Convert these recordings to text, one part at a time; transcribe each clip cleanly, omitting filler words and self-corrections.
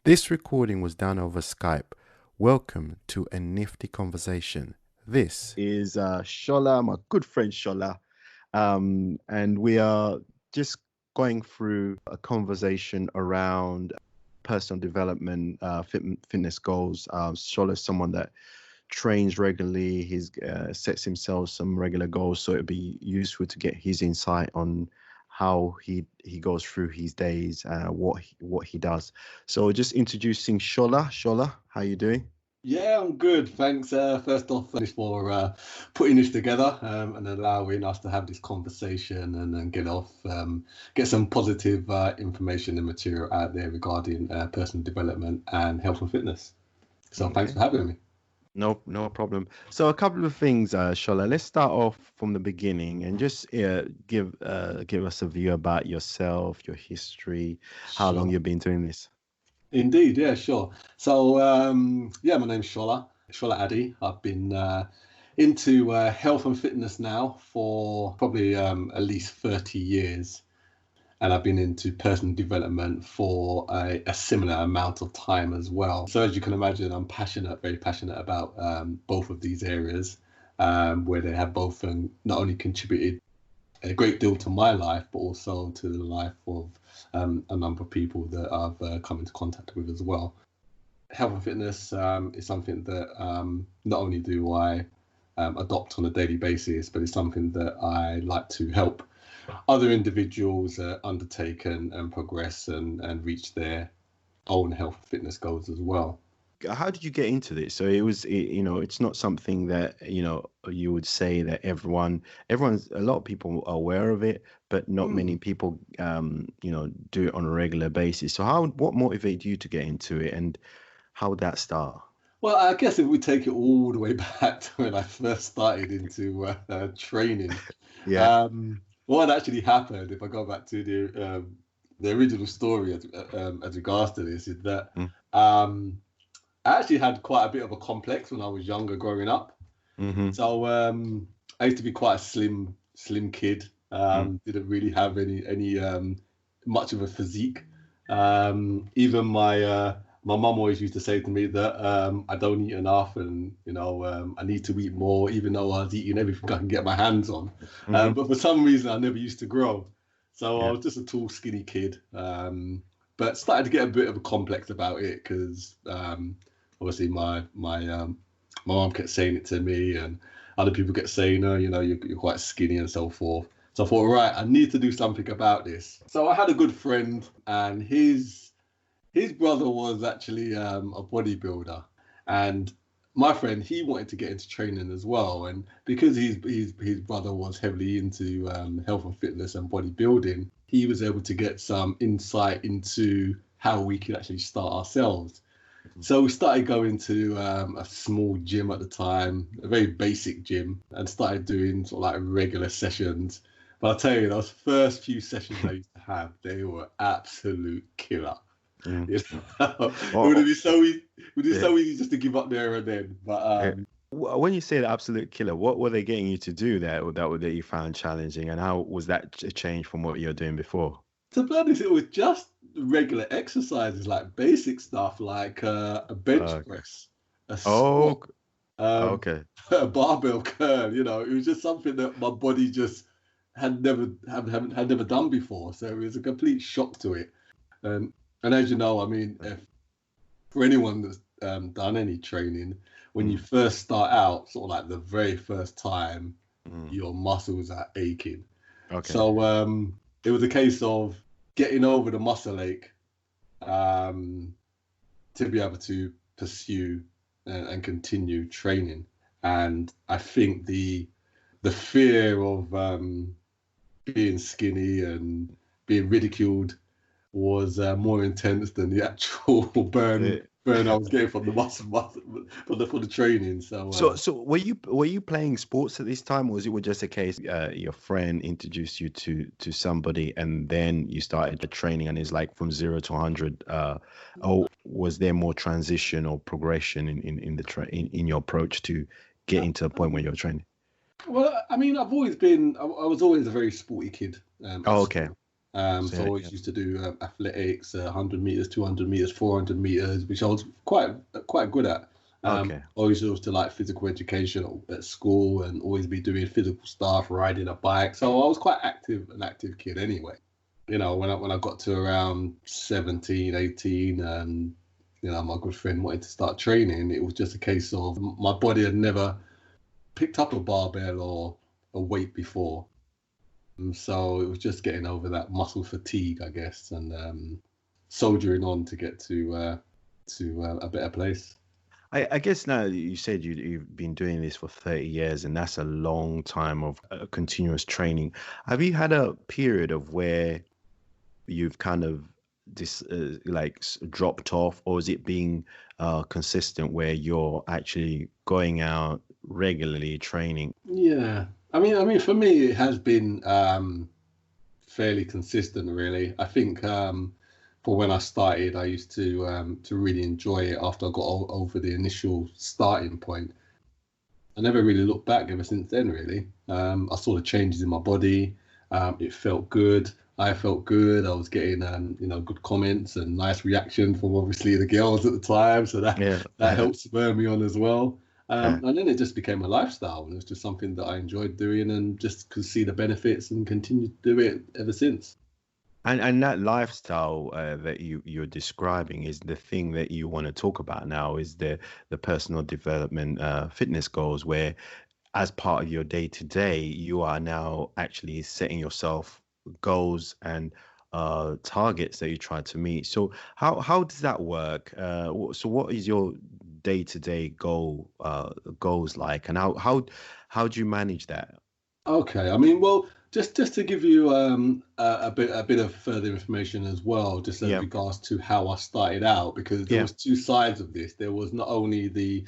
This recording was done over Skype. Welcome to a nifty conversation. This is Shola, my good friend Shola, and we are just going through a conversation around personal development, fitness goals. Shola is someone that trains regularly. He's sets himself some regular goals, so it'd be useful to get his insight on how he goes through his days, what he does. So just introducing Shola. Shola, how you doing? Yeah, I'm good. Thanks. First off, thanks for putting this together and allowing us to have this conversation and then get some positive information and material out there regarding personal development and health and fitness. So Thanks for having me. No problem. So a couple of things, Shola. Let's start off from the beginning and just give us a view about yourself, your history, how long you've been doing this. Indeed, yeah, sure. So my name's Shola Addy. I've been into health and fitness now for probably at least 30 years. And I've been into personal development for a similar amount of time as well. So as you can imagine, I'm very passionate about both of these areas, where they have both not only contributed a great deal to my life, but also to the life of a number of people that I've come into contact with as well. Health and fitness is something that not only do I adopt on a daily basis, but it's something that I like to help other individuals undertake and progress and reach their own health and fitness goals as well. How did you get into this? So it's not something that, you would say that everyone's, a lot of people are aware of it, but not many people, do it on a regular basis. So what motivated you to get into it, and how would that start? Well, I guess if we take it all the way back to when I first started into training, yeah. What actually happened, if I go back to the original story as regards to this, is that I actually had quite a bit of a complex when I was younger growing up. Mm-hmm. So I used to be quite a slim kid. Didn't really have any much of a physique. Even my mum always used to say to me that I don't eat enough, and I need to eat more, even though I was eating everything I can get my hands on. But for some reason, I never used to grow. So I was just a tall, skinny kid. But started to get a bit of a complex about it because obviously my mum kept saying it to me, and other people kept saying, you're quite skinny and so forth. So I thought, right, I need to do something about this. So I had a good friend, and his brother was actually a bodybuilder, and my friend, he wanted to get into training as well. And because his brother was heavily into health and fitness and bodybuilding, he was able to get some insight into how we could actually start ourselves. So we started going to a small gym at the time, a very basic gym, and started doing sort of like regular sessions. But I'll tell you, those first few sessions I used to have, they were absolute killer. It would be so easy just to give up there and then. But when you say the absolute killer, what were they getting you to do that you found challenging, and how was that a change from what you were doing before? To be honest, it was just regular exercises, like basic stuff, like a bench press, a squat, a barbell curl. It was just something that my body just had never done before. So it was a complete shock to it. And as you know, I mean, for anyone that's done any training, when you first start out, sort of like the very first time, your muscles are aching. Okay. So it was a case of getting over the muscle ache to be able to pursue and continue training. And I think the fear of being skinny and being ridiculed was more intense than the actual burn I was getting from the muscle for the training. So were you playing sports at this time, or was it just a case your friend introduced you to somebody and then you started the training, and it's like from 0 to 100? Or was there more transition or progression in your approach to getting to a point where you're training? Well, I mean, I was always a very sporty kid. Okay. So I always used to do athletics, 100 meters, 200 meters, 400 meters, which I was quite good at. Always used to like physical education at school and always be doing physical stuff, riding a bike. So I was quite an active kid anyway. You know, when I got to around 17, 18, and you know, my good friend wanted to start training, it was just a case of my body had never picked up a barbell or a weight before. So it was just getting over that muscle fatigue, I guess, and soldiering on to get to a better place. I guess now you said you've been doing this for 30 years, and that's a long time of continuous training. Have you had a period of where you've kind of dropped off, or is it being consistent where you're actually going out regularly training? Yeah, I mean, for me, it has been fairly consistent, really. I think for when I started, I used to really enjoy it after I got over the initial starting point. I never really looked back ever since then, really. I saw the changes in my body. It felt good. I felt good. I was getting, good comments and nice reaction from obviously the girls at the time. So that helped spur me on as well. And then it just became a lifestyle, and it was just something that I enjoyed doing and just could see the benefits and continue to do it ever since. And that lifestyle that you're describing is the thing that you want to talk about now, is the personal development fitness goals, where as part of your day to day, you are now actually setting yourself goals and targets that you try to meet. So how does that work? So what is your day to day goals like, and how do you manage that? Okay, I mean, well, just to give you a bit of further information as well, just in regards to how I started out, because there was two sides of this. There was not only the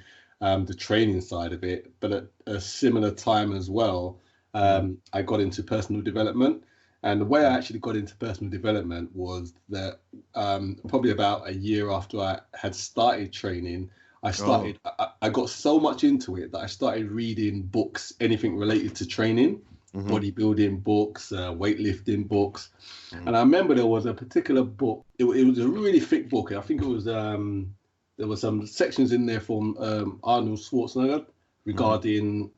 training side of it, but at a similar time as well, I got into personal development. And the way I actually got into personal development was that probably about a year after I had started training, I got so much into it that I started reading books, anything related to training, bodybuilding books, weightlifting books. And I remember there was a particular book. It was a really thick book. I think it was there were some sections in there from Arnold Schwarzenegger regarding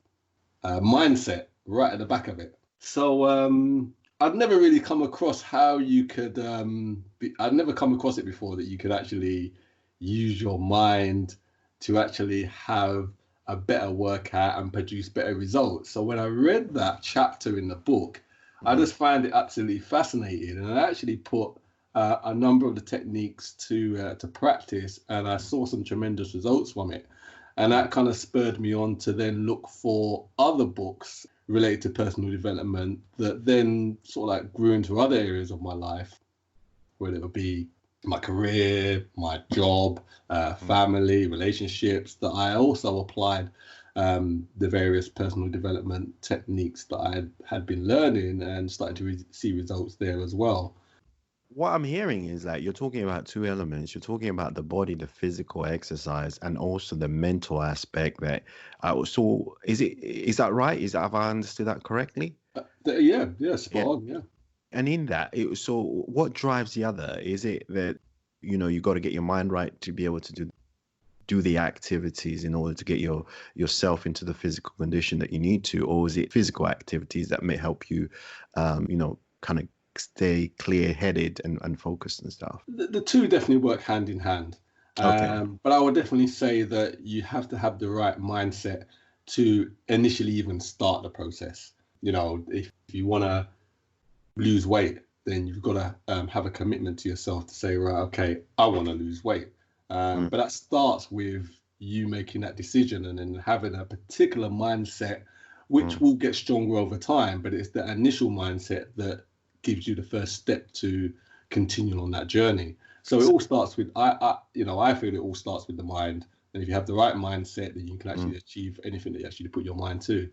mindset right at the back of it. So I'd never really come across how you could I'd never come across it before, that you could actually use your mind to actually have a better workout and produce better results. So when I read that chapter in the book, I just find it absolutely fascinating, and I actually put a number of the techniques to practice, and I saw some tremendous results from it. And that kind of spurred me on to then look for other books related to personal development that then sort of like grew into other areas of my life, whether it would be my career, my job, family, relationships, that I also applied the various personal development techniques that I had been learning, and started to see results there as well. What I'm hearing is that you're talking about two elements. You're talking about the body, the physical exercise, and also the mental aspect. That so is that right? Have I understood that correctly? Yeah, spot on, yeah. And in that, so what drives the other? Is it that, you got to get your mind right to be able to do the activities in order to get yourself into the physical condition that you need to, or is it physical activities that may help you, kind of stay clear-headed and focused and stuff? The two definitely work hand in hand. But I would definitely say that you have to have the right mindset to initially even start the process. If you want to lose weight, then you've got to have a commitment to yourself to say, right, okay, I want to lose weight. But that starts with you making that decision and then having a particular mindset, which will get stronger over time. But it's the initial mindset that gives you the first step to continue on that journey. So it all starts with, I feel it all starts with the mind. And if you have the right mindset, then you can actually achieve anything that you actually put your mind to.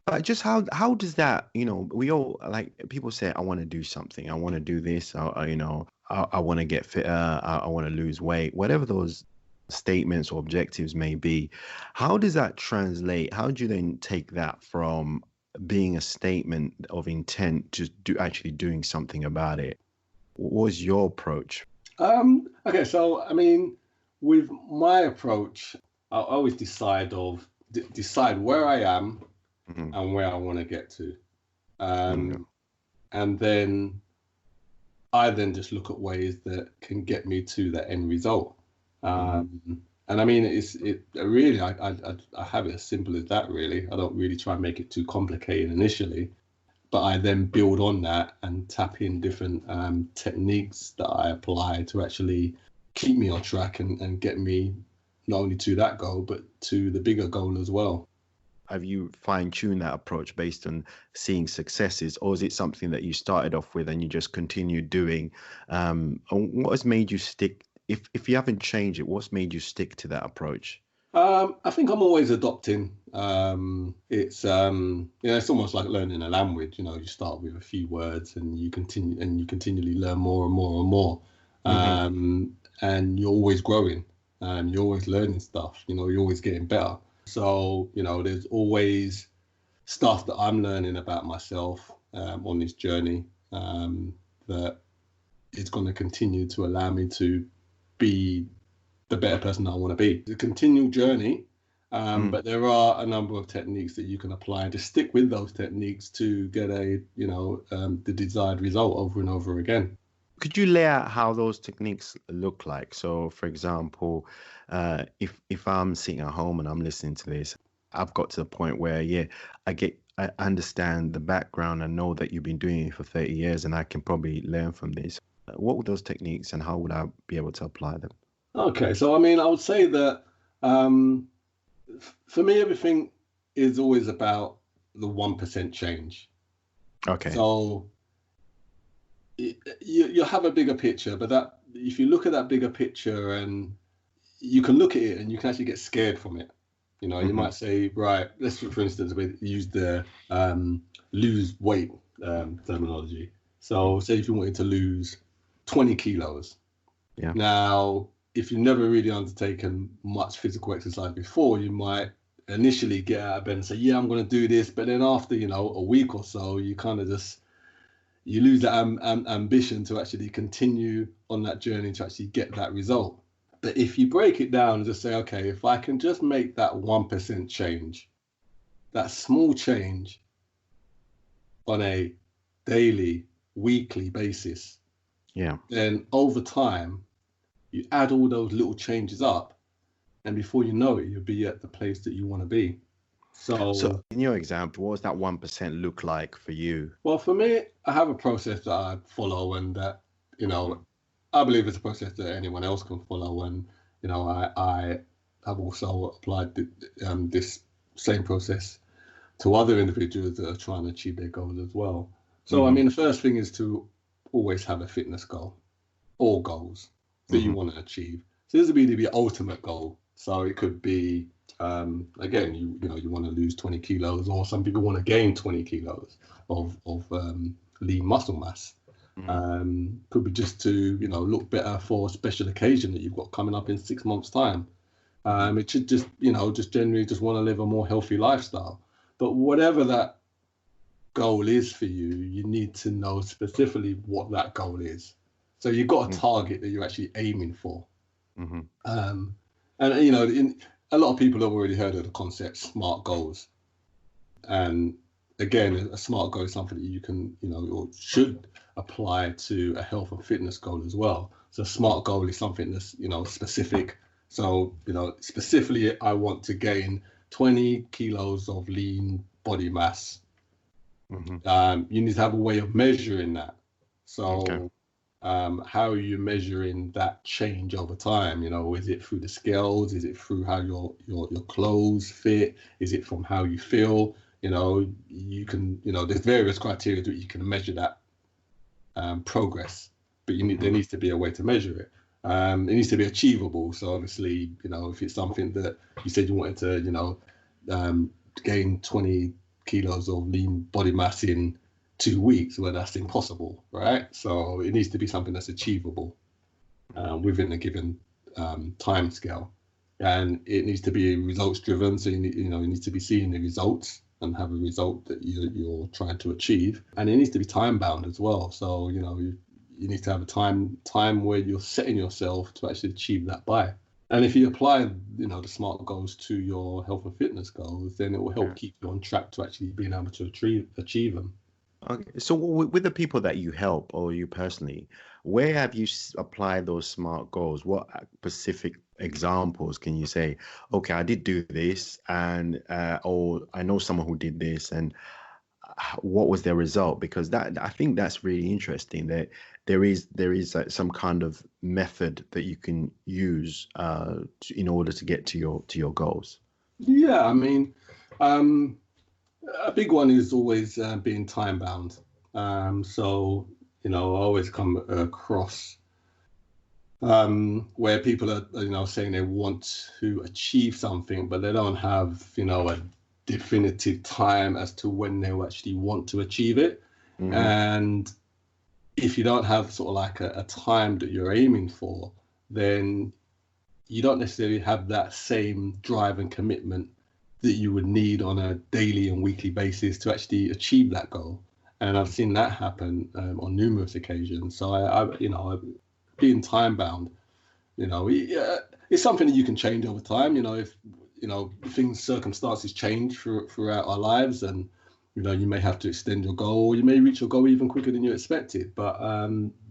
But just how does that, we all, like, people say, I want to do something, I want to do this, I want to get fitter, I want to lose weight, whatever those statements or objectives may be. How does that translate? How do you then take that from being a statement of intent to actually doing something about it. What was your approach? Okay, so I mean, with my approach, I always decide where I am and where I want to get to, and then I just look at ways that can get me to the end result. And I mean, it really, I have it as simple as that. Really, I don't really try and make it too complicated initially, but I then build on that and tap in different techniques that I apply to actually keep me on track and get me not only to that goal, but to the bigger goal as well. Have you fine-tuned that approach based on seeing successes, or is it something that you started off with and you just continue doing? And what has made you stick? If you haven't changed it, what's made you stick to that approach? I think I'm always adopting. It's it's almost like learning a language. You start with a few words and you continually learn more and more and more. And you're always growing and you're always learning stuff. You're always getting better. So there's always stuff that I'm learning about myself on this journey that is going to continue to allow me to be the better person I want to be. It's a continual journey, but there are a number of techniques that you can apply and just stick with those techniques to get the desired result over and over again. Could you lay out how those techniques look like? So, for example, if I'm sitting at home and I'm listening to this, I've got to the point where, I understand the background and know that you've been doing it for 30 years and I can probably learn from this. What were those techniques and how would I be able to apply them? Okay, so I mean, I would say that for me, everything is always about the 1% change. Okay. So you have a bigger picture, but if you look at that bigger picture and you can look at it and you can actually get scared from it. You might say, right, let's for instance, we use the lose weight terminology. So say if you wanted to lose 20 kilos. Yeah. Now, if you've never really undertaken much physical exercise before, you might initially get out of bed and say, yeah, I'm going to do this. But then after, a week or so, you kind of you lose that ambition to actually continue on that journey to actually get that result. But if you break it down and just say, okay, if I can just make that 1% change, that small change on a daily, weekly basis, then over time, you add all those little changes up, and before you know it, you'll be at the place that you want to be. So in your example, what does that 1% look like for you? Well, for me, I have a process that I follow, and that I believe it's a process that anyone else can follow. And I have also applied this same process to other individuals that are trying to achieve their goals as well. So I mean, the first thing is to always have a fitness goal or goals that you want to achieve. So this would be the ultimate goal. So it could be, again, you want to lose 20 kilos, or some people want to gain 20 kilos of lean muscle mass. Could be just to, look better for a special occasion that you've got coming up in 6 months' time. It should just, just generally just want to live a more healthy lifestyle. But whatever that goal is for you, you need to know specifically what that goal is. So you've got a target that you're actually aiming for. And, a lot of people have already heard of the concept SMART goals. And again, a SMART goal is something that you can, or should apply to a health and fitness goal as well. So a SMART goal is something that's, specific. So, specifically, I want to gain 20 kilos of lean body mass. You need to have a way of measuring that. So how are you measuring that change over time? Is it through the scales? Is it through how your clothes fit? Is it from how you feel? You can, there's various criteria that you can measure that progress, but there needs to be a way to measure it. It needs to be achievable. So obviously, if it's something that you said you wanted to, gain 20 kilos of lean body mass in 2 weeks, well, that's impossible, right? So it needs to be something that's achievable within a given time scale, and it needs to be results driven. So you need to be seeing the results and have a result that you're trying to achieve. And it needs to be time bound as well. So, you know, you need to have a time where you're setting yourself to actually achieve that by. And if you apply, you know, the SMART goals to your health and fitness goals, then it will help keep you on track to actually being able to achieve them. Okay. So with the people that you help or you personally, where have you applied those SMART goals? What specific examples can you say, okay, I did do this, and or I know someone who did this, and what was their result? Because that, I think that's really interesting, that there is some kind of method that you can use in order to get to your goals. Yeah, I mean, a big one is always being time bound. So, you know, I always come across where people are, you know, saying they want to achieve something, but they don't have, you know, a definitive time as to when they will actually want to achieve it. Mm-hmm. And if you don't have sort of like a time that you're aiming for, then you don't necessarily have that same drive and commitment that you would need on a daily and weekly basis to actually achieve that goal. And I've seen that happen on numerous occasions. So I you know, being time bound, you know, it's something that you can change over time. You know, if you know circumstances change throughout our lives, and you know, you may have to extend your goal, or you may reach your goal even quicker than you expected. But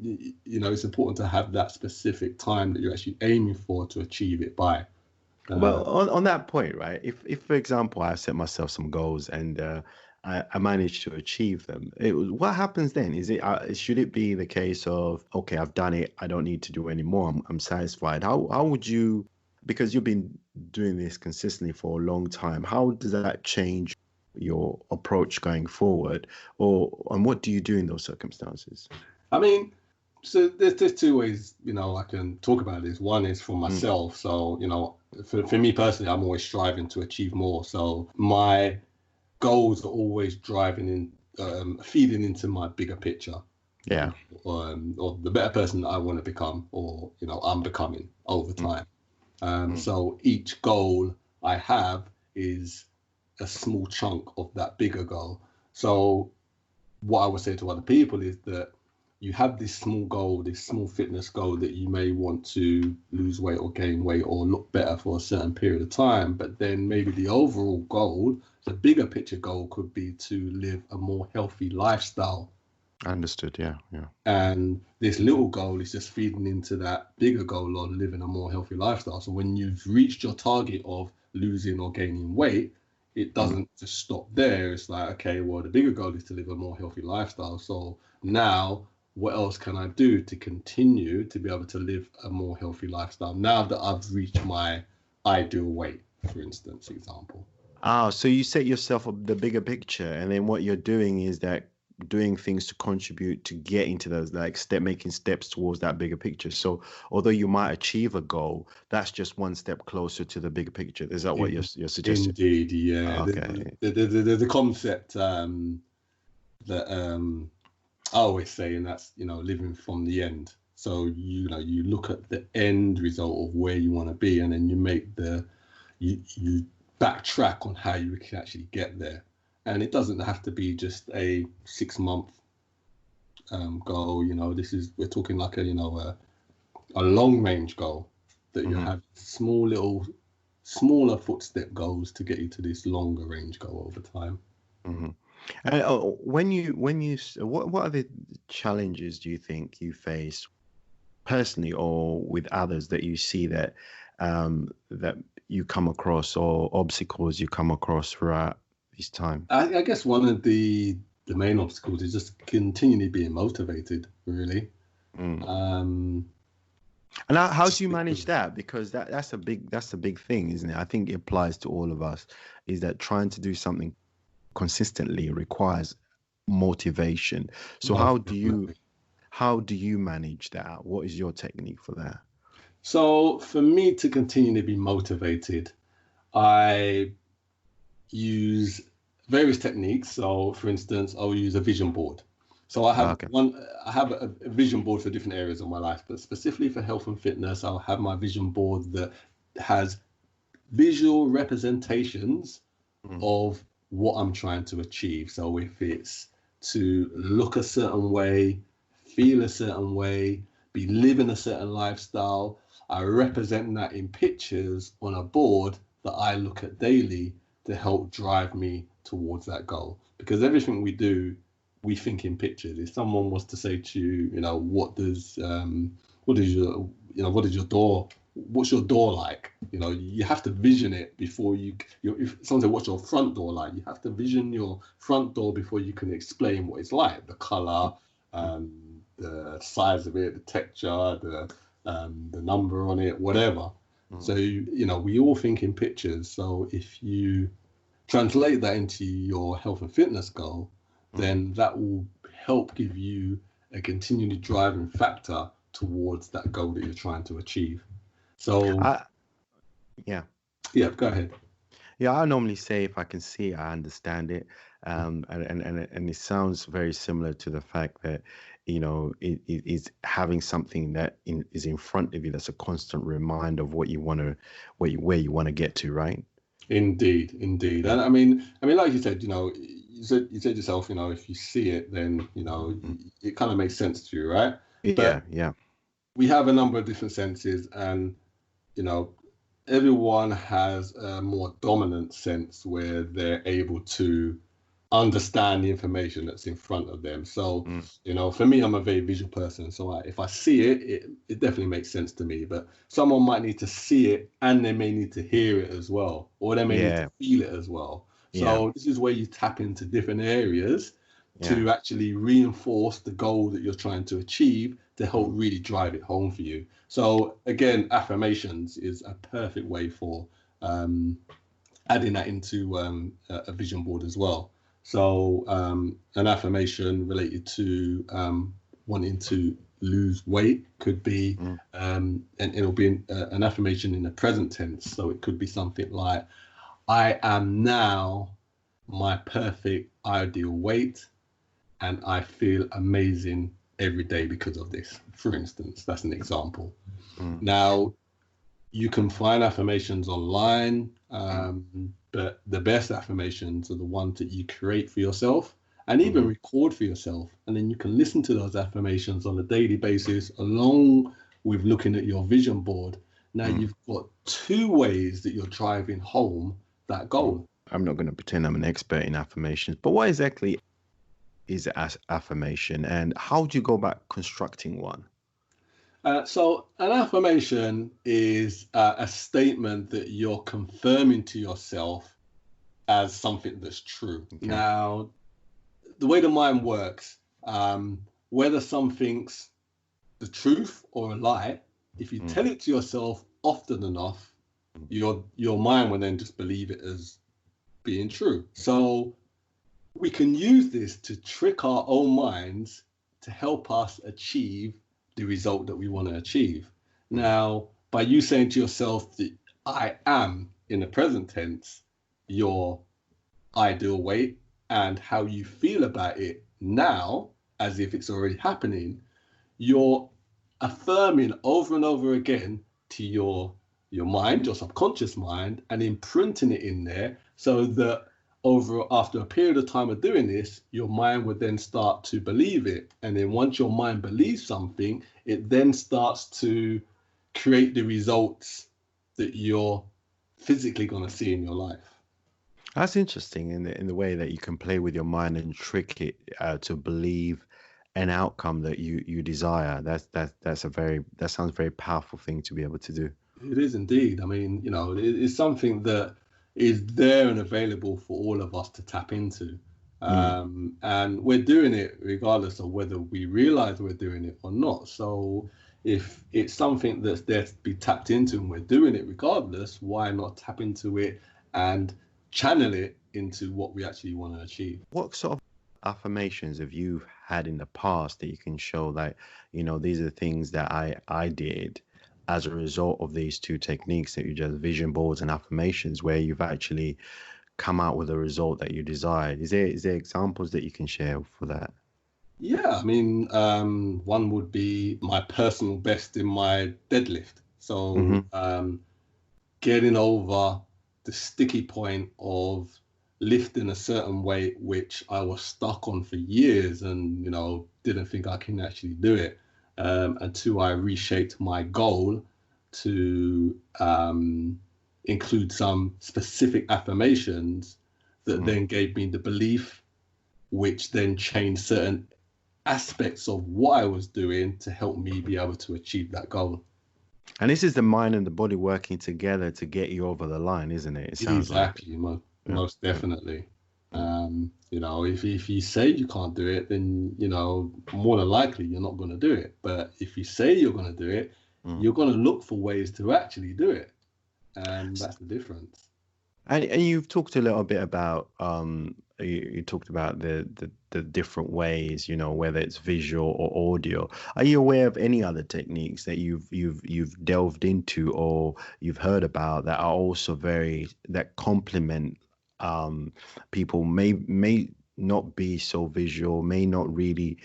you know, it's important to have that specific time that you're actually aiming for to achieve it by. Well, on that point, right? If for example, I set myself some goals and I managed to achieve them, what happens then? Is it should it be the case of, okay, I've done it, I don't need to do any more, I'm satisfied? How would you, because you've been doing this consistently for a long time, how does that change your approach going forward, and what do you do in those circumstances? I mean, so there's two ways, you know, I can talk about this. One is for myself. So, you know, for me personally, I'm always striving to achieve more. So my goals are always driving in, feeding into my bigger picture. Yeah. Or the better person that I want to become, or, you know, I'm becoming over time. So each goal I have is a small chunk of that bigger goal. So what I would say to other people is that you have this small goal, this small fitness goal that you may want to lose weight or gain weight or look better for a certain period of time. But then maybe the overall goal, the bigger picture goal, could be to live a more healthy lifestyle. Understood. Yeah. And this little goal is just feeding into that bigger goal of living a more healthy lifestyle. So when you've reached your target of losing or gaining weight, it doesn't just stop there. It's like, okay, well, the bigger goal is to live a more healthy lifestyle. So now, what else can I do to continue to be able to live a more healthy lifestyle now that I've reached my ideal weight, for instance, example? So you set yourself up the bigger picture, and then what you're doing is that doing things to contribute to get into those, like making steps towards that bigger picture. So although you might achieve a goal, that's just one step closer to the bigger picture. Is that what you're suggesting? Indeed, yeah. Okay. The concept that I always say, and that's, you know, living from the end. So you know, you look at the end result of where you want to be, and then you make you backtrack on how you can actually get there. And it doesn't have to be just a 6-month goal. You know, we're talking like a long range goal that you have smaller footstep goals to get you to this longer range goal over time. What are the challenges do you think you face personally or with others that you see that you come across, or obstacles you come across throughout this time? I guess one of the main obstacles is just continually being motivated, really. And how do you manage that? Because that's a big thing, isn't it? I think it applies to all of us, is that trying to do something consistently requires motivation. So how do you manage that? What is your technique for that? So for me to continue to be motivated, I use various techniques. So for instance, I'll use a vision board. So I have a vision board for different areas of my life, but specifically for health and fitness, I'll have my vision board that has visual representations of what I'm trying to achieve. So if it's to look a certain way, feel a certain way, be living a certain lifestyle, I represent that in pictures on a board that I look at daily to help drive me towards that goal. Because everything we do, we think in pictures. If someone was to say to you, you know, what's your door like? You know, you have to vision it before if someone said, what's your front door like? You have to vision your front door before you can explain what it's like, the color, the size of it, the texture, the number on it, whatever. So, you know, we all think in pictures. So if you translate that into your health and fitness goal, then that will help give you a continually driving factor towards that goal that you're trying to achieve. So, yeah, go ahead. Yeah, I normally say if I can see it, I understand it. And it sounds very similar to the fact that, you know, it is having something that is in front of you that's a constant reminder of what you want to, where you want to get to, right? Indeed. And I mean, like you said, you know, you said yourself, you know, if you see it, then, you know, it kind of makes sense to you, right? Yeah, but we have a number of different senses, and, you know, everyone has a more dominant sense where they're able to understand the information that's in front of them. So, you know, for me, I'm a very visual person. So if I see it, it definitely makes sense to me. But someone might need to see it and they may need to hear it as well, or they may need to feel it as well. So this is where you tap into different areas to actually reinforce the goal that you're trying to achieve to help really drive it home for you. So again, affirmations is a perfect way for adding that into a vision board as well. So an affirmation related to wanting to lose weight could be, and it'll be an affirmation in the present tense. So it could be something like, I am now my perfect ideal weight, and I feel amazing every day because of this. For instance, that's an example. Now, you can find affirmations online, but the best affirmations are the ones that you create for yourself and even record for yourself. And then you can listen to those affirmations on a daily basis along with looking at your vision board. Now you've got two ways that you're driving home that goal. I'm not going to pretend I'm an expert in affirmations, but what exactly is affirmation, and how do you go about constructing one? So an affirmation is a statement that you're confirming to yourself as something that's true. Okay. Now, the way the mind works, whether something's the truth or a lie, if you tell it to yourself often enough, your mind will then just believe it as being true. So we can use this to trick our own minds to help us achieve the result that we want to achieve. Now, by you saying to yourself that I am, in the present tense, your ideal weight, and how you feel about it now, as if it's already happening, you're affirming over and over again to your mind, your subconscious mind, and imprinting it in there so that after a period of time of doing this, your mind would then start to believe it. And then once your mind believes something, it then starts to create the results that you're physically going to see in your life. That's interesting in the way that you can play with your mind and trick it to believe an outcome that you desire. That sounds very powerful thing to be able to do. It is indeed. I mean, you know, it's something that is there and available for all of us to tap into. And we're doing it regardless of whether we realize we're doing it or not. So if it's something that's there to be tapped into and we're doing it regardless, why not tap into it and channel it into what we actually want to achieve? What sort of affirmations have you had in the past that you can show that, you know, these are the things that I did as a result of these two techniques that you just, vision boards and affirmations, where you've actually come out with a result that you desired? Is there examples that you can share for that? Yeah, I mean, one would be my personal best in my deadlift. So getting over the sticky point of lift in a certain way, which I was stuck on for years and, didn't think I can actually do it, until I reshaped my goal to include some specific affirmations that then gave me the belief, which then changed certain aspects of what I was doing to help me be able to achieve that goal. And this is the mind and the body working together to get you over the line, isn't it? It sounds exactly, like. Most definitely. If you say you can't do it, then more than likely you're not going to do it. But if you say you're going to do it, you're going to look for ways to actually do it, and that's the difference. And you've talked a little bit about you talked about the different ways, whether it's visual or audio. Are you aware of any other techniques that you've delved into or you've heard about that are also that complement people may not be so visual, may not really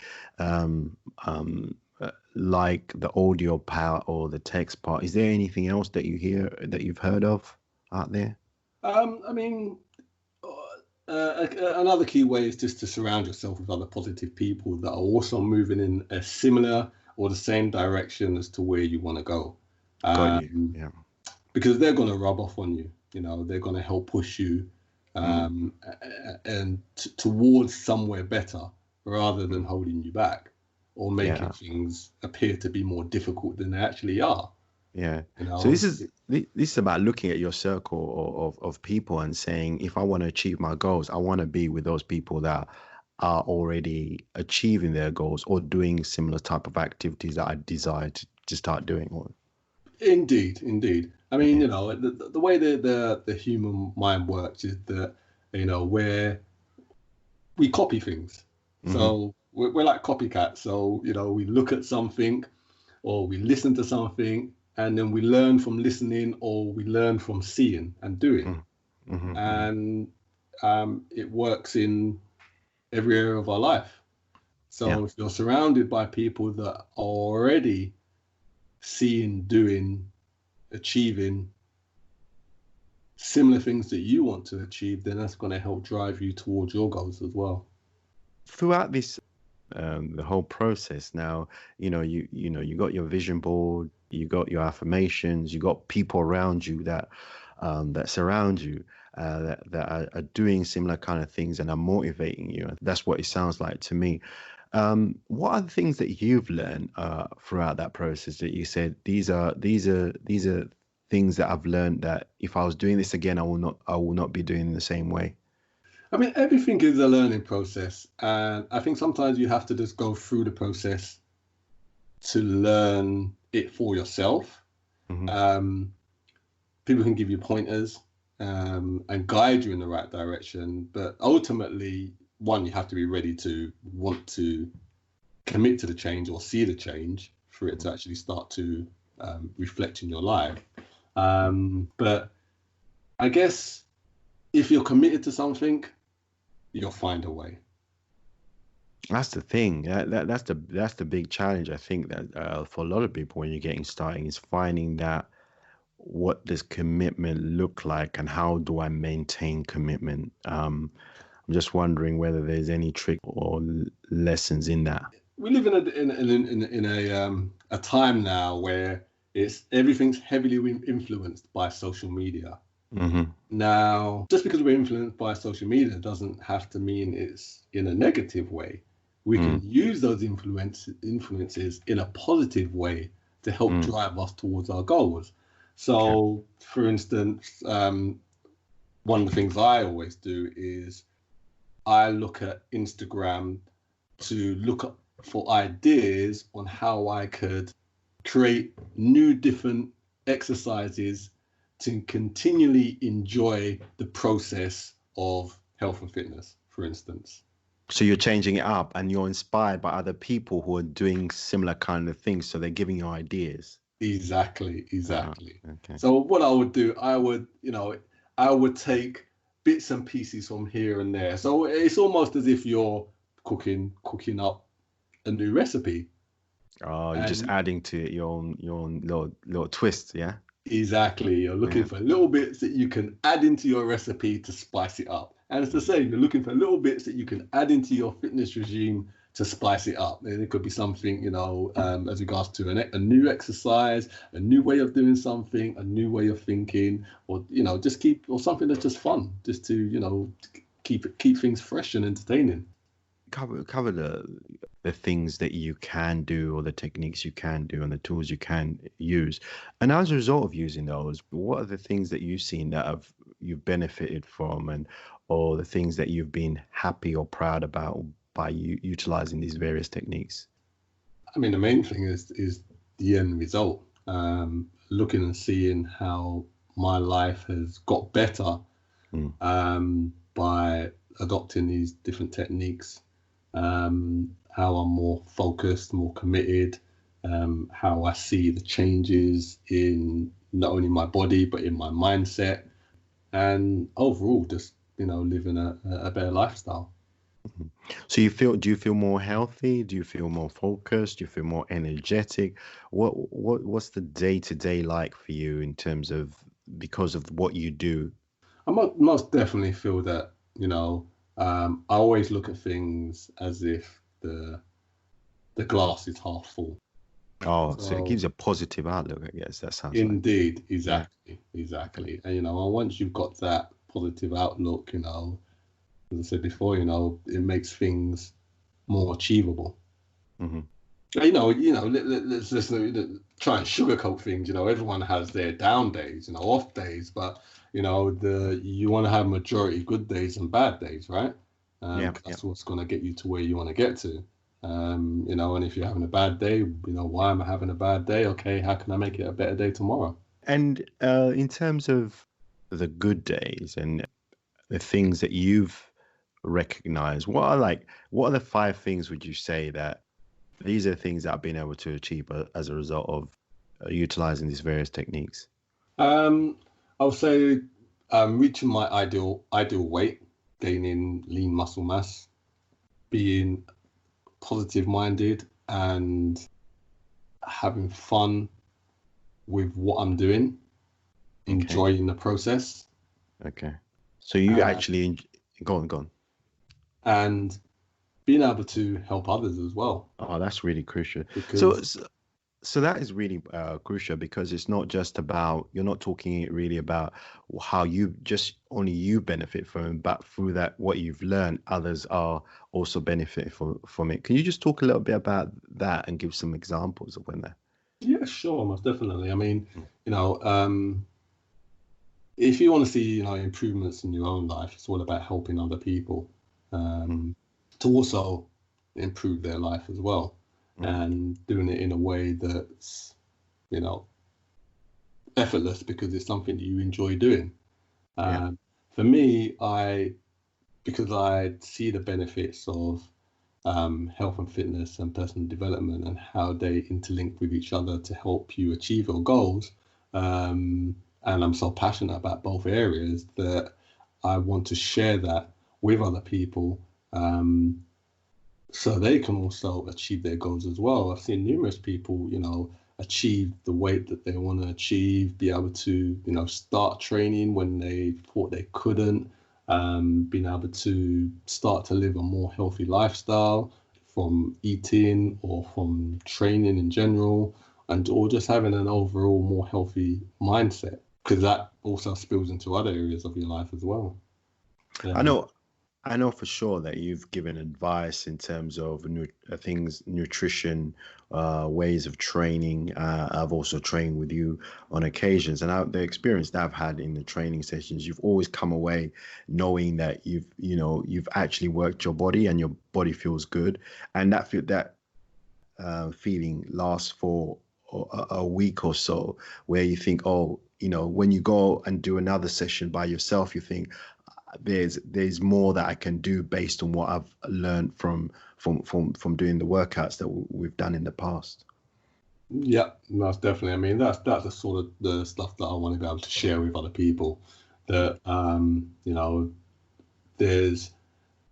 like the audio part or the text part? Is there anything else that you've heard of out there? Another key way is just to surround yourself with other positive people that are also moving in a similar or the same direction as to where you want to go. Got you. Yeah. Because they're going to rub off on you. They're going to help push you and towards somewhere better rather than holding you back or making things appear to be more difficult than they actually are. Yeah. So this is about looking at your circle of people and saying, if I want to achieve my goals, I want to be with those people that are already achieving their goals or doing similar type of activities that I desire to start doing. Indeed. I mean, the way the human mind works is that, where we copy things. So we're like copycats. So, we look at something or we listen to something, and then we learn from listening or we learn from seeing and doing. And it works in every area of our life. So if you're surrounded by people that are already seeing, doing, achieving similar things that you want to achieve, then that's going to help drive you towards your goals as well. Throughout this the whole process now, you got your vision board, you got your affirmations, you got people around you that surround you that are doing similar kind of things and are motivating you. That's what it sounds like to me. What are the things that you've learned throughout that process that you said these are things that I've learned that if I was doing this again, I will not be doing it the same way? I mean, everything is a learning process, and I think sometimes you have to just go through the process to learn it for yourself. People can give you pointers and guide you in the right direction, but ultimately, one, you have to be ready to want to commit to the change or see the change for it to actually start to reflect in your life. But I guess if you're committed to something, you'll find a way. That's the thing. That's the big challenge. I think that for a lot of people when you're getting started is finding that what does commitment look like and how do I maintain commitment. I'm just wondering whether there's any trick or lessons in that. We live in a time now where everything's heavily influenced by social media. Now, just because we're influenced by social media doesn't have to mean it's in a negative way. We can use those influences in a positive way to help drive us towards our goals. So, for instance, one of the things I always do is I look at Instagram to look for ideas on how I could create new different exercises to continually enjoy the process of health and fitness, for instance. So you're changing it up and you're inspired by other people who are doing similar kind of things. So they're giving you ideas. Exactly. Okay. So what I would do, I would take bits and pieces from here and there. So it's almost as if you're cooking up a new recipe. Oh, you're just adding to it your own little twist, yeah? Exactly. You're looking for little bits that you can add into your recipe to spice it up. And it's the same. You're looking for little bits that you can add into your fitness regime to spice it up. And it could be something, as regards to a new exercise, a new way of doing something, a new way of thinking, or, or something that's just fun, just to, keep things fresh and entertaining. Cover the things that you can do, or the techniques you can do, and the tools you can use. And as a result of using those, what are the things that you've seen that you've benefited from, or the things that you've been happy or proud about by utilizing these various techniques? I mean, the main thing is the end result. Looking and seeing how my life has got better by adopting these different techniques. How I'm more focused, more committed, how I see the changes in not only my body, but in my mindset, and overall just, living a better lifestyle. So do you feel more healthy? Do you feel more focused? Do you feel more energetic? What's the day-to-day like for you in terms of, because of what you do? I most definitely feel that, I always look at things as if the glass is half full. Oh, so it gives a positive outlook, I guess. That sounds indeed, like. Exactly. And once you've got that positive outlook, as I said before, it makes things more achievable. Mm-hmm. Let's try and sugarcoat things. Everyone has their down days, off days, but you want to have majority good days and bad days, right? That's what's going to get you to where you want to get to. And if you're having a bad day, why am I having a bad day? Okay, how can I make it a better day tomorrow? And in terms of the good days and the things that you've recognized, what are the 5 things would you say that these are things that I've been able to achieve as a result of utilizing these various techniques? I'll say reaching my ideal weight, gaining lean muscle mass, being positive minded, and having fun with what I'm doing, enjoying the process. Okay. So you actually go on. And being able to help others as well. Oh, that's really crucial. Because... So that is really crucial, because it's not just about, you're not talking really about how only you benefit from it, but through that, what you've learned, others are also benefiting from it. Can you just talk a little bit about that and give some examples of when that? Yeah, sure, most definitely. I mean, if you want to see, improvements in your own life, it's all about helping other people to also improve their life as well. And doing it in a way that's, effortless, because it's something that you enjoy doing. For me, because I see the benefits of health and fitness and personal development and how they interlink with each other to help you achieve your goals. And I'm so passionate about both areas that I want to share that with other people, so they can also achieve their goals as well. I've seen numerous people, achieve the weight that they want to achieve, be able to, start training when they thought they couldn't, being able to start to live a more healthy lifestyle from eating or from training in general, or just having an overall more healthy mindset, because that also spills into other areas of your life as well. I know for sure that you've given advice in terms of nutrition, ways of training. I've also trained with you on occasions, and the experience that I've had in the training sessions, you've always come away knowing that you've actually worked your body and your body feels good, and that feeling lasts for a week or so, where you think, when you go and do another session by yourself, you think, there's more that I can do based on what I've learned from doing the workouts that we've done in the past. Yeah, most definitely. I mean, that's the sort of the stuff that I want to be able to share with other people. That there's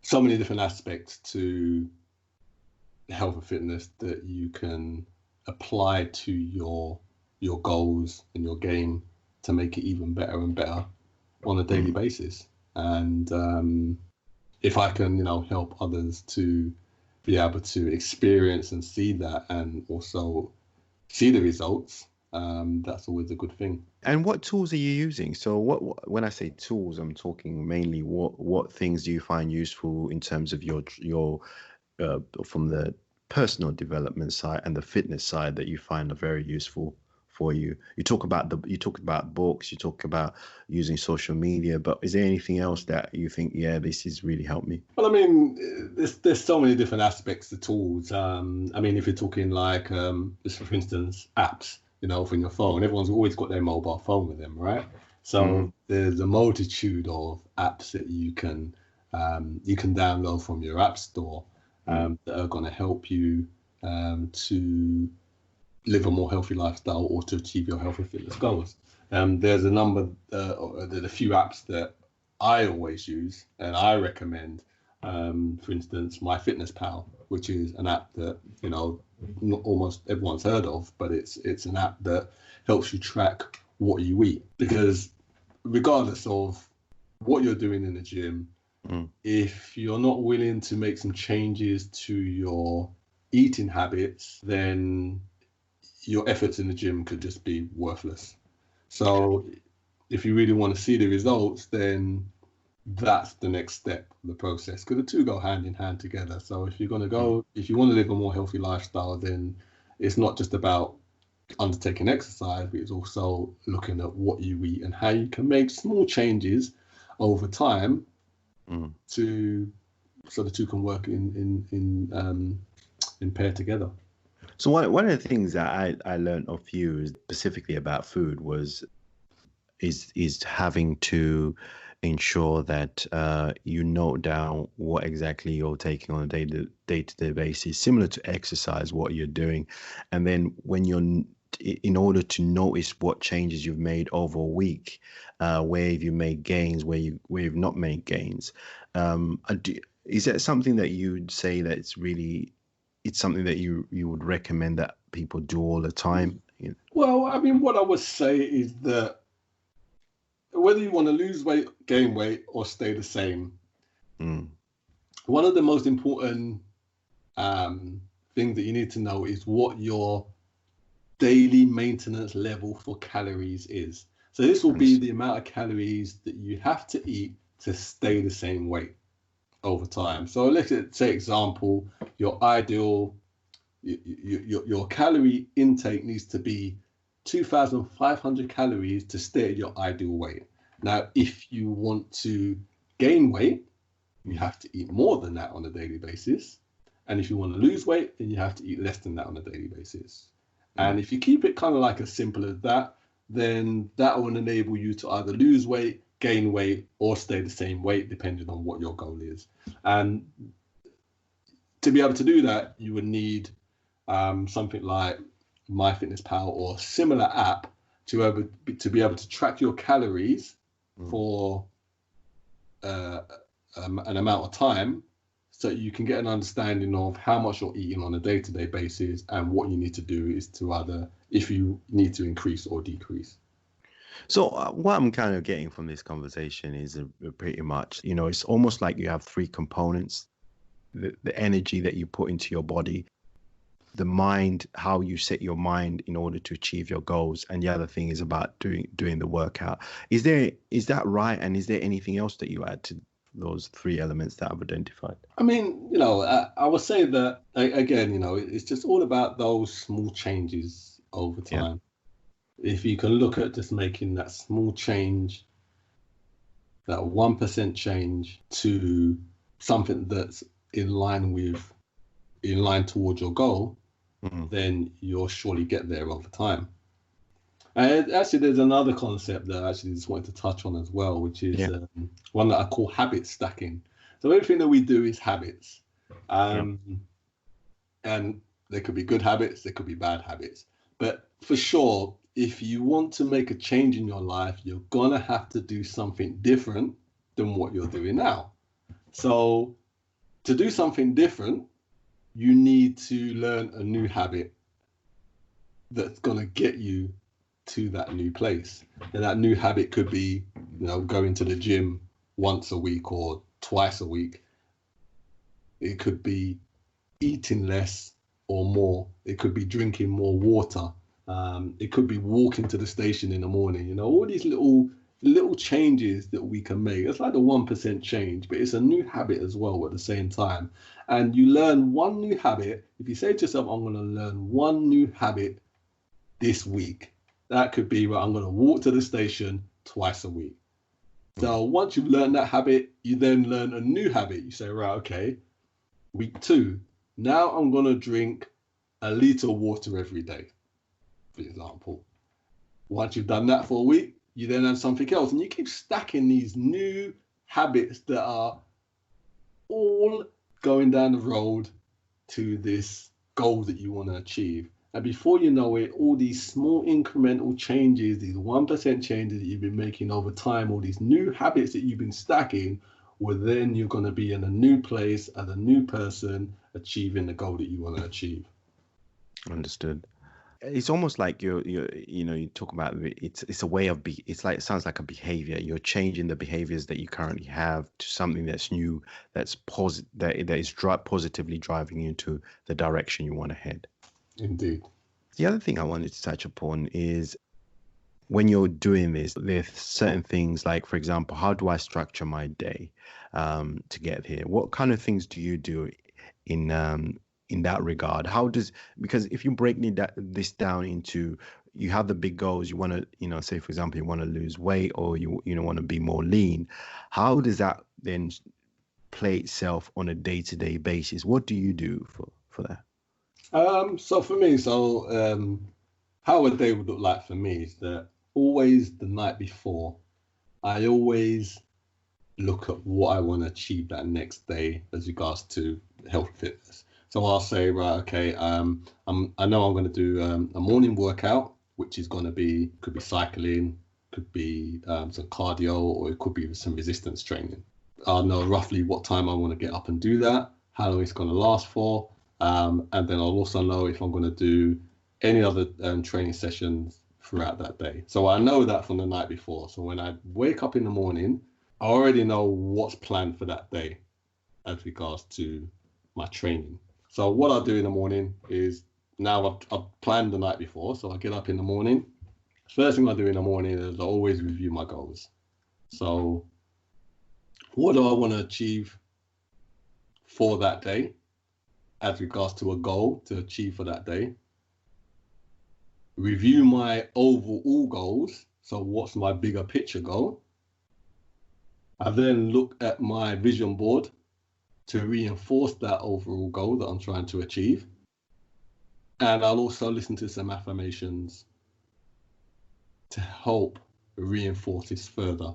so many different aspects to health and fitness that you can apply to your goals and your game to make it even better and better on a daily basis. And if I can, help others to be able to experience and see that, and also see the results, that's always a good thing. And what tools are you using? So when I say tools, I'm talking mainly what things do you find useful in terms of your from the personal development side and the fitness side that you find are very useful for you? You talk about books, you talk about using social media, but is there anything else that you think, yeah, this has really helped me? Well, I mean, there's so many different aspects to tools. I mean, if you're talking like, just for instance, apps, from your phone, everyone's always got their mobile phone with them, right? So there's a multitude of apps that you can download from your app store that are going to help you to live a more healthy lifestyle or to achieve your health and fitness goals. There's a few apps that I always use and I recommend. For instance, MyFitnessPal, which is an app that not almost everyone's heard of, but it's an app that helps you track what you eat, because regardless of what you're doing in the gym, if you're not willing to make some changes to your eating habits, then your efforts in the gym could just be worthless. So if you really want to see the results, then that's the next step of the process, because the two go hand in hand together. So if you want to live a more healthy lifestyle, then it's not just about undertaking exercise, but it's also looking at what you eat and how you can make small changes over time so the two can work in pair together. So one of the things that I learned of you specifically about food is having to ensure that you note down what exactly you're taking on a day-to-day basis, similar to exercise, what you're doing. And then in order to notice what changes you've made over a week, where you made gains, where you've not made gains, is that something that you'd say that it's something that you would recommend that people do all the time? Well, I mean, what I would say is that whether you want to lose weight, gain weight, or stay the same, one of the most important things that you need to know is what your daily maintenance level for calories is. So this will be the amount of calories that you have to eat to stay the same weight over time. So let's say, example, your ideal, your calorie intake needs to be 2,500 calories to stay at your ideal weight. Now, if you want to gain weight, you have to eat more than that on a daily basis. And if you want to lose weight, then you have to eat less than that on a daily basis. And if you keep it kind of like as simple as that, then that will enable you to either lose weight, gain weight, or stay the same weight, depending on what your goal is. And to be able to do that, you would need something like MyFitnessPal or similar app to be able to track your calories for an amount of time, so you can get an understanding of how much you're eating on a day-to-day basis and what you need to do is to either, if you need to increase or decrease. So what I'm kind of getting from this conversation is pretty much, it's almost like you have three components: the energy that you put into your body, the mind, how you set your mind in order to achieve your goals, and the other thing is about doing the workout. Is that right? And is there anything else that you add to those three elements that I've identified? I mean, I would say that again, it's just all about those small changes over time. Yeah. If you can look at just making that small change, that 1% change, to something that's in line towards your goal, then you'll surely get there over time. And actually, there's another concept that I actually just wanted to touch on as well, which is one that I call habit stacking. So everything that we do is habits. And there could be good habits, there could be bad habits. But for sure, if you want to make a change in your life, you're going to have to do something different than what you're doing now. So to do something different, you need to learn a new habit that's going to get you to that new place. And that new habit could be, going to the gym once a week or twice a week. It could be eating less or more. It could be drinking more water. It could be walking to the station in the morning. You know, all these little changes that we can make. It's like the 1% change, but it's a new habit as well at the same time. And you learn one new habit. If you say to yourself, I'm going to learn one new habit this week, that could be, well, I'm going to walk to the station twice a week. So once you've learned that habit, you then learn a new habit. You say, right, okay, week 2, now I'm going to drink a litre of water every day, for example. Once you've done that for a week, you then have something else. And you keep stacking these new habits that are all going down the road to this goal that you want to achieve. And before you know it, all these small incremental changes, these 1% changes that you've been making over time, all these new habits that you've been stacking, well, then you're going to be in a new place as a new person, achieving the goal that you want to achieve. Understood. It's almost like you talk about it's a way of it's like, it sounds like a behavior. You're changing the behaviors that you currently have to something that's new, that's that is positively driving you into the direction you want to head. Indeed. The other thing I wanted to touch upon is when you're doing this, there's certain things like, for example, how do I structure my day to get here? What kind of things do you do in that regard? Because if you break this down into, you have the big goals, you want to, say, for example, you want to lose weight, or you want to be more lean. How does that then play itself on a day-to-day basis? What do you do for that? So for me, how a day would look like for me is that always the night before, I always look at what I want to achieve that next day as regards to health and fitness. So I'll say, right, okay, I know I'm going to do a morning workout, which is going to be, could be cycling, could be some cardio, or it could be some resistance training. I'll know roughly what time I want to get up and do that, how long it's going to last for. And then I'll also know if I'm going to do any other training sessions throughout that day. So I know that from the night before. So when I wake up in the morning, I already know what's planned for that day as regards to my training. So what I do in the morning is, now I've planned the night before. So I get up in the morning. First thing I do in the morning is I always review my goals. So what do I want to achieve for that day as regards to a goal to achieve for that day? Review my overall goals. So what's my bigger picture goal? I then look at my vision board to reinforce that overall goal that I'm trying to achieve. And I'll also listen to some affirmations to help reinforce this further.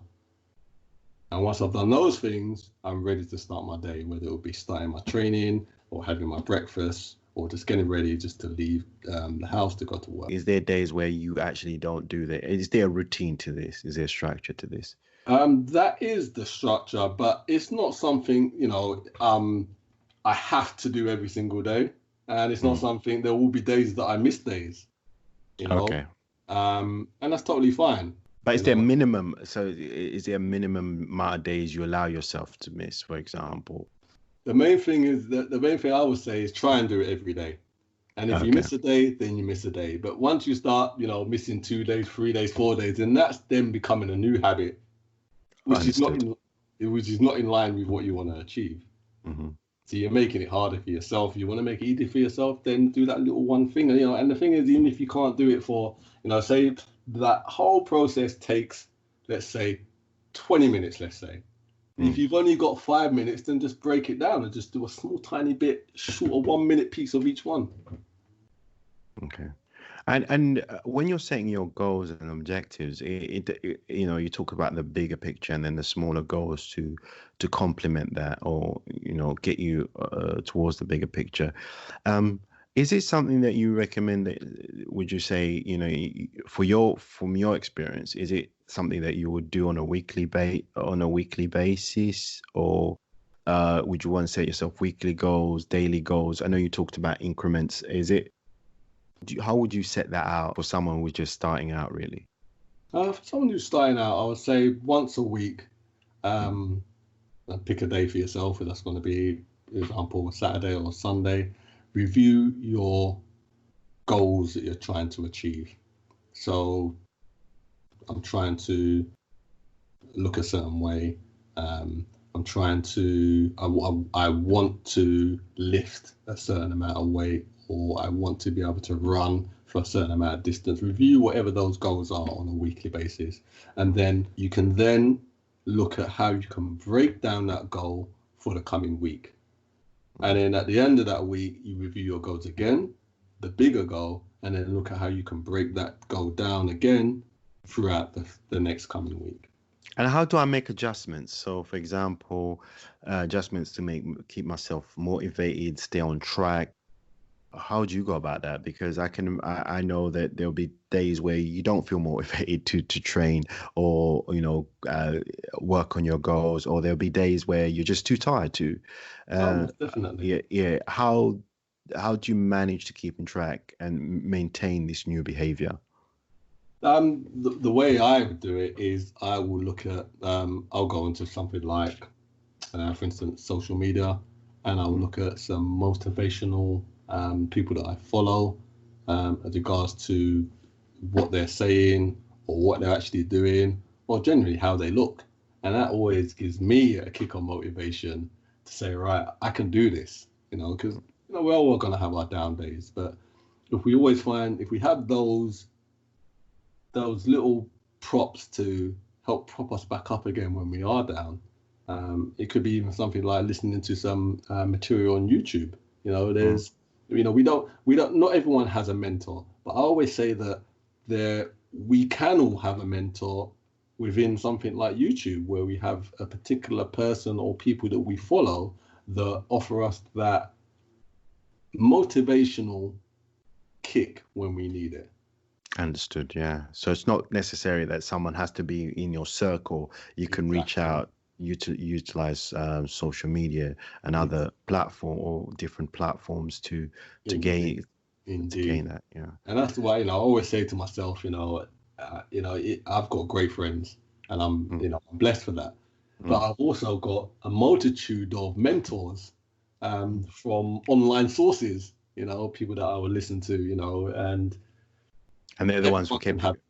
And once I've done those things, I'm ready to start my day, whether it will be starting my training or having my breakfast or just getting ready just to leave the house to go to work. Is there days where you actually don't do that? Is there a routine to this? Is there a structure to this? That is the structure, but it's not something, I have to do every single day. And it's not something, there will be days that I miss days, Okay. And that's totally fine. But is there a minimum? So is there a minimum amount of days you allow yourself to miss, for example? The main thing I would say is try and do it every day. And if you miss a day, then you miss a day. But once you start, missing 2 days, 3 days, 4 days, then that's then becoming a new habit, which is not in line with what you want to achieve. Mm-hmm. So you're making it harder for yourself. You want to make it easy for yourself, then do that little one thing. And the thing is, even if you can't do it for, say that whole process takes, let's say, 20 minutes, let's say. If you've only got 5 minutes, then just break it down and just do a small, tiny bit, short of 1 minute piece of each one. Okay. And when you're setting your goals and objectives, you talk about the bigger picture and then the smaller goals to complement that, or get you towards the bigger picture. Is it something that you recommend? Would you say, from your experience, is it something that you would do on a weekly basis, or would you want to set yourself weekly goals, daily goals? I know you talked about increments. How would you set that out for someone who's just starting out, really? For someone who's starting out, I would say once a week, and pick a day for yourself, if that's going to be, for example, a Saturday or a Sunday. Review your goals that you're trying to achieve. So I'm trying to look a certain way. I'm trying to, I want to lift a certain amount of weight, or I want to be able to run for a certain amount of distance. Review whatever those goals are on a weekly basis. And then you can then look at how you can break down that goal for the coming week. And then at the end of that week, you review your goals again, the bigger goal, and then look at how you can break that goal down again throughout the next coming week. And how do I make adjustments? So, for example, adjustments to keep myself motivated, stay on track. How do you go about that? Because I know that there'll be days where you don't feel motivated to train, or work on your goals, or there'll be days where you're just too tired to. Definitely. Yeah. How do you manage to keep in track and maintain this new behavior? The way I would do it is I will look at, I'll go into something like, for instance, social media, and I'll look at some motivational people that I follow as regards to what they're saying or what they're actually doing, or generally how they look. And that always gives me a kick on motivation to say, right, I can do this, because we're all going to have our down days. But if we have those little props to help prop us back up again when we are down. It could be even something like listening to some material on YouTube. Not everyone has a mentor, but I always say that we can all have a mentor within something like YouTube, where we have a particular person or people that we follow that offer us that motivational kick when we need it. Understood. Yeah. So it's not necessary that someone has to be in your circle. You can reach out, utilize social media and other platform or different platforms to gain that. Yeah. And that's why I always say to myself, I've got great friends, and I'm blessed for that. But I've also got a multitude of mentors from online sources. People that I would listen to. And they're the ones who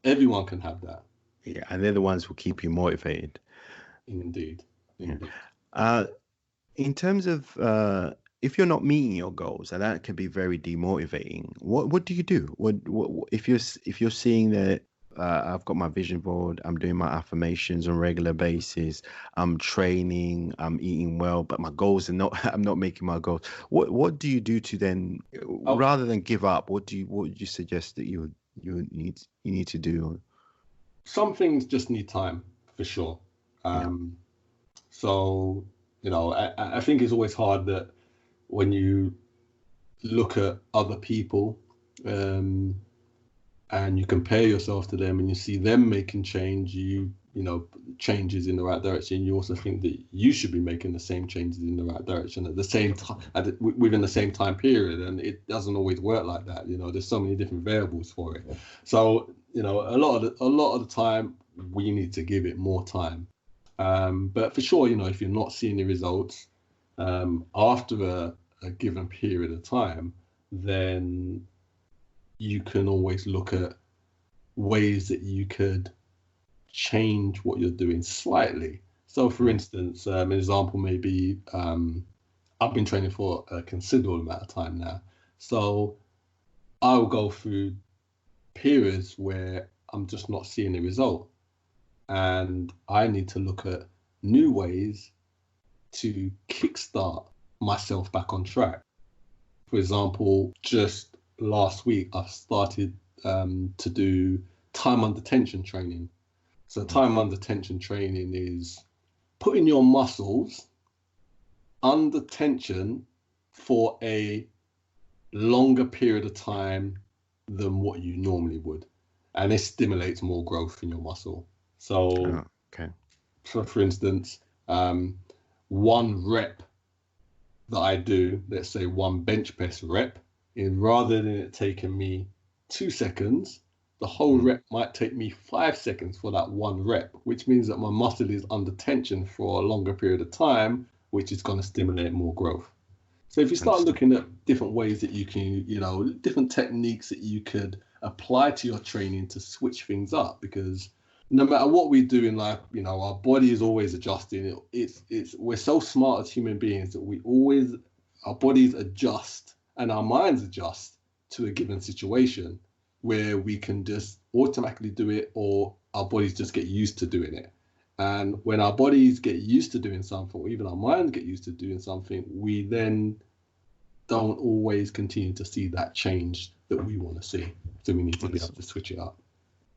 everyone can have that. Yeah, and they're the ones who keep you motivated. Indeed. Yeah. In terms of if you're not meeting your goals, and that can be very demotivating, what do you do? What if you're seeing that I've got my vision board, I'm doing my affirmations on a regular basis, I'm training, I'm eating well, but my goals are not. I'm not making my goals. What do you do to then, rather than give up? What would you suggest that you need to do? Some things just need time, for sure. So I think it's always hard that when you look at other people and you compare yourself to them and you see them making changes in the right direction, you also think that you should be making the same changes in the right direction at the same time, within the same time period. And it doesn't always work like that. There's so many different variables for it. So a lot of the time we need to give it more time. But for sure, if you're not seeing the results after a given period of time, then you can always look at ways that you could change what you're doing slightly. So for instance, an example may be, I've been training for a considerable amount of time now. So I'll go through periods where I'm just not seeing the result. And I need to look at new ways to kickstart myself back on track. For example, just last week, I've started to do time under tension training. So time under tension training is putting your muscles under tension for a longer period of time than what you normally would. And it stimulates more growth in your muscle. So, So for instance, one rep that I do, let's say one bench press rep, rather than it taking me 2 seconds, the whole rep might take me 5 seconds for that one rep, which means that my muscle is under tension for a longer period of time, which is going to stimulate more growth. So if you start looking at different ways that you can, different techniques that you could apply to your training to switch things up, because no matter what we do in life, our body is always adjusting. We're so smart as human beings that our bodies adjust and our minds adjust to a given situation, where we can just automatically do it, or our bodies just get used to doing it. And when our bodies get used to doing something, or even our minds get used to doing something, we then don't always continue to see that change that we want to see. So we need to be able to switch it up.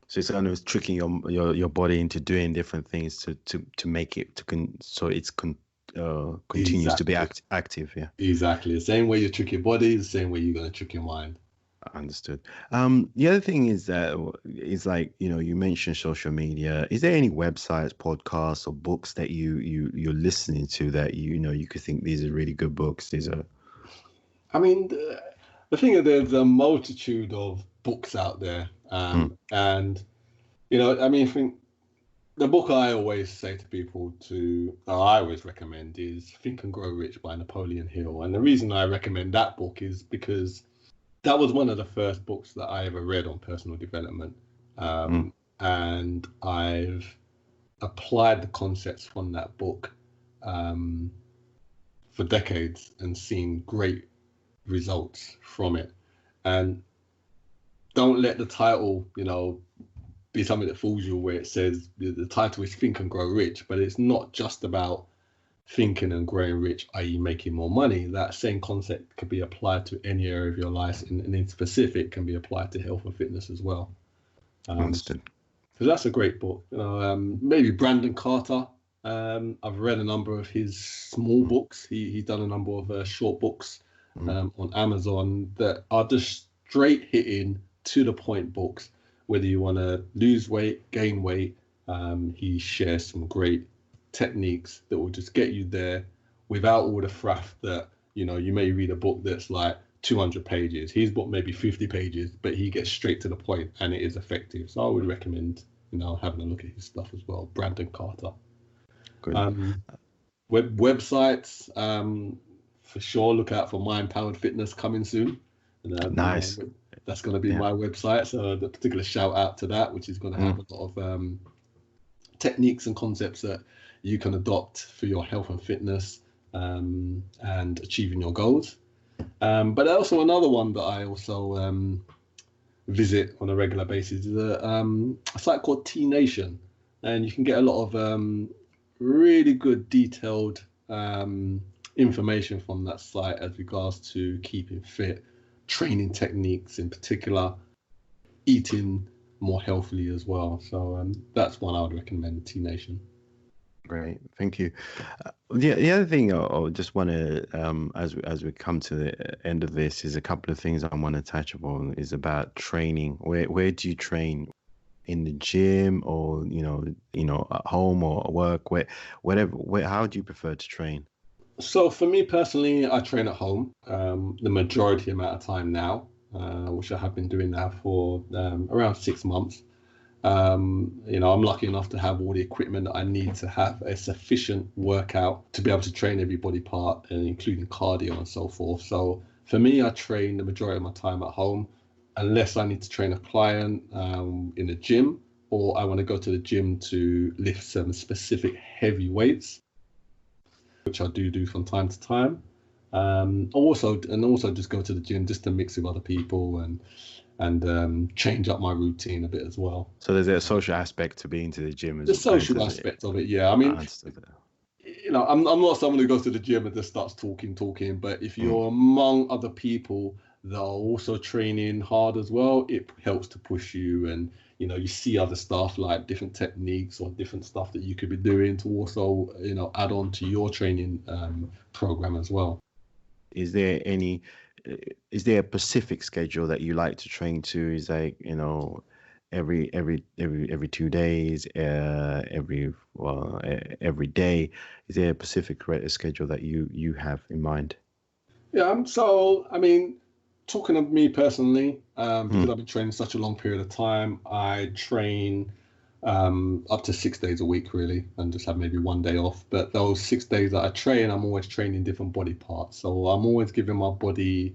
So it's kind of tricking your body into doing different things to make it so it's continues to be active. Yeah. Exactly. The same way you trick your body, the same way you're going to trick your mind. Understood. The other thing is that you mentioned social media. Is there any websites, podcasts, or books that you're listening to that you could think these are really good books? I mean, the thing is, there's a multitude of books out there, and I think the book I always say to people I always recommend is Think and Grow Rich by Napoleon Hill. And the reason I recommend that book is because that was one of the first books that I ever read on personal development. And I've applied the concepts from that book for decades and seen great results from it. And don't let the title, be something that fools you, where it says the title is Think and Grow Rich, but it's not just about thinking and growing rich, i.e. making more money. That same concept could be applied to any area of your life, and in specific can be applied to health and fitness as well. Understood. So that's a great book. Maybe Brandon Carter. I've read a number of his small books. He's done a number of short books on Amazon that are just straight hitting, to the point books. Whether you want to lose weight, gain weight, he shares some great techniques that will just get you there without all the faff that you may read a book that's like 200 pages. His book may be 50 pages, but he gets straight to the point and it is effective. So I would recommend having a look at his stuff as well. Brandon Carter. Good. Websites, for sure, look out for Mind Powered Fitness coming soon. Nice. That's going to be my website, so the particular shout out to that, which is going to have a lot of techniques and concepts that you can adopt for your health and fitness and achieving your goals. But also another one that I also visit on a regular basis is a site called T Nation, and you can get a lot of really good detailed information from that site as regards to keeping fit, training techniques in particular, eating more healthily as well. So that's one I would recommend, T Nation. Great, thank you. The other thing I just want to, as we come to the end of this, is a couple of things I want to touch upon. Is about training. Where do you train? In the gym, or at home or at work? How do you prefer to train? So for me personally, I train at home the majority amount of time now, which I have been doing now for around 6 months. I'm lucky enough to have all the equipment that I need to have a sufficient workout to be able to train every body part, including cardio and so forth. So for me, I train the majority of my time at home, unless I need to train a client in a gym, or I want to go to the gym to lift some specific heavy weights, which I do from time to time. Also just go to the gym just to mix with other people and change up my routine a bit as well. So there's a social aspect to being to the gym. The social aspect of it, yeah. I mean, I'm not someone who goes to the gym and just starts talking, but if you're among other people that are also training hard as well, it helps to push you, and you see other stuff like different techniques or different stuff that you could be doing to also add on to your training program as well. Is there a specific schedule that you like to train to? Is like every 2 days, every day? Is there a specific schedule that you have in mind? Yeah. So I mean, talking of me personally, because I've been training such a long period of time, I train up to 6 days a week really, and just have maybe 1 day off. But those 6 days that I train, I'm always training different body parts. So I'm always giving my body,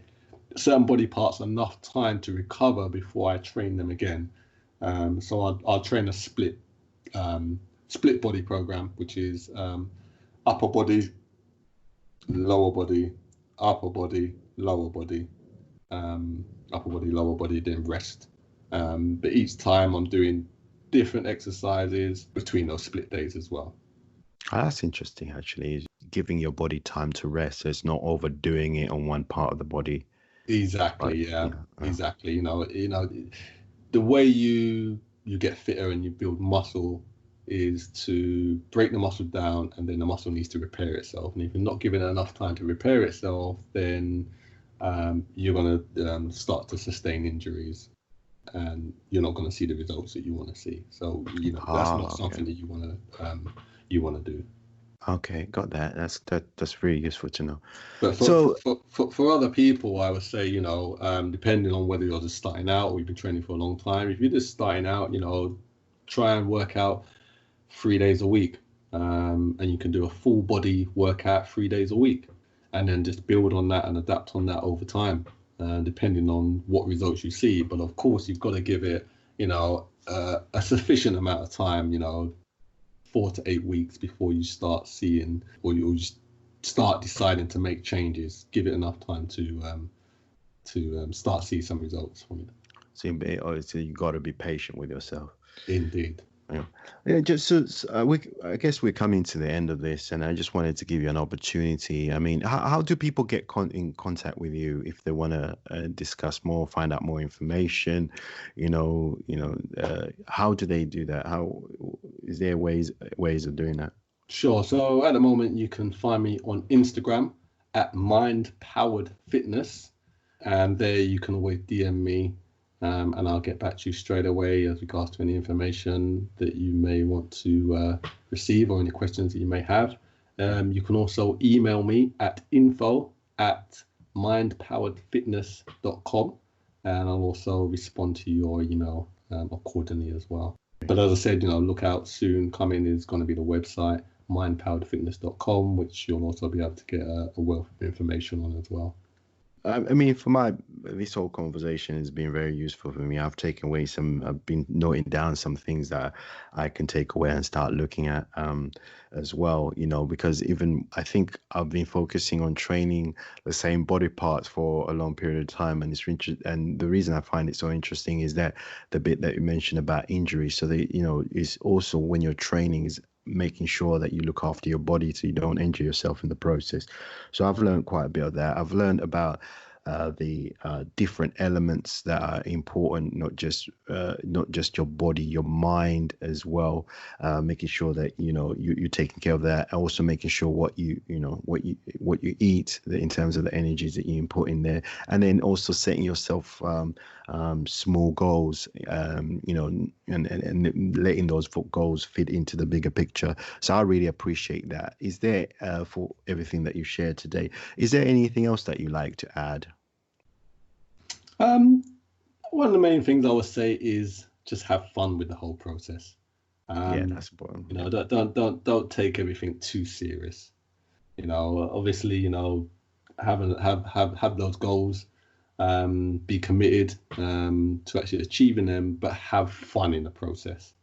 certain body parts, enough time to recover before I train them again. So I'll train a split body program, which is upper body, lower body, upper body, lower body, upper body, lower body, then rest. But each time I'm doing different exercises between those split days as well. That's interesting, actually, is giving your body time to rest, so it's not overdoing it on one part of the body. Exactly. Yeah. Exactly. You know, the way you get fitter and you build muscle is to break the muscle down, and then the muscle needs to repair itself. And if you're not giving it enough time to repair itself, then you're going to start to sustain injuries, and you're not going to see the results that you want to see. So that's not something that you want to do. Okay, got that. That's really useful to know. But for other people, I would say, depending on whether you're just starting out or you've been training for a long time, if you're just starting out, try and work out 3 days a week, and you can do a full body workout 3 days a week, and then just build on that and adapt on that over time, depending on what results you see. But of course, you've got to give it, a sufficient amount of time, 4 to 8 weeks before you start seeing, or you start deciding to make changes. Give it enough time to start seeing some results from it. So you got to be patient with yourself. Indeed. Yeah. Just I guess we're coming to the end of this, and I just wanted to give you an opportunity. I mean, how do people get in contact with you if they want to discuss more, find out more information? How do they do that? How is there ways of doing that? Sure. So at the moment, you can find me on Instagram at Mind Powered Fitness, and there you can always DM me. And I'll get back to you straight away as regards to any information that you may want to receive, or any questions that you may have. You can also email me at info@mindpoweredfitness.com, and I'll also respond to your email accordingly as well. But as I said, look out, soon coming is going to be the website, mindpoweredfitness.com, which you'll also be able to get a wealth of information on as well. I mean, this whole conversation has been very useful for me. I've been noting down some things that I can take away and start looking at as well, because even I think I've been focusing on training the same body parts for a long period of time. And the reason I find it so interesting is that the bit that you mentioned about injury. So is also when you're training is making sure that you look after your body so you don't injure yourself in the process. So I've learned quite a bit of that. I've learned about the different elements that are important, not just your body, your mind as well, making sure that you're taking care of that, and also making sure what you eat, in terms of the energies that you input in there, and then also setting yourself small goals, and letting those goals fit into the bigger picture. So I really appreciate that. Is there, for everything that you shared today, is there anything else that you like to add? One of the main things I would say is just have fun with the whole process. Yeah, that's important. Don't take everything too serious. Obviously, have those goals, be committed to actually achieving them, but have fun in the process.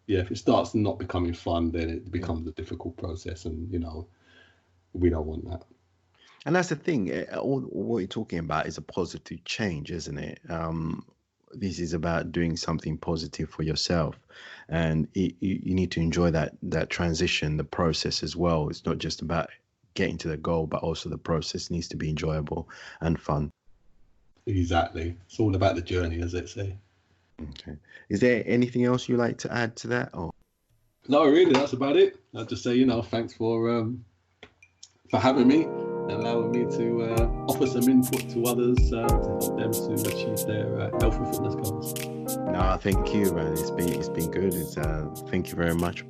If it starts not becoming fun, then it becomes a difficult process, and we don't want that. And that's the thing. All what you're talking about is a positive change, isn't it? This is about doing something positive for yourself, and you need to enjoy that transition, the process as well. It's not just about getting to the goal, but also the process needs to be enjoyable and fun. Exactly. It's all about the journey, as they say. Okay. Is there anything else you'd like to add to that? Or no, really, that's about it. I'll just say, thanks for having me, and allowing me to offer some input to others to help them to achieve their health and fitness goals. No, thank you, man. It's been good. Thank you very much.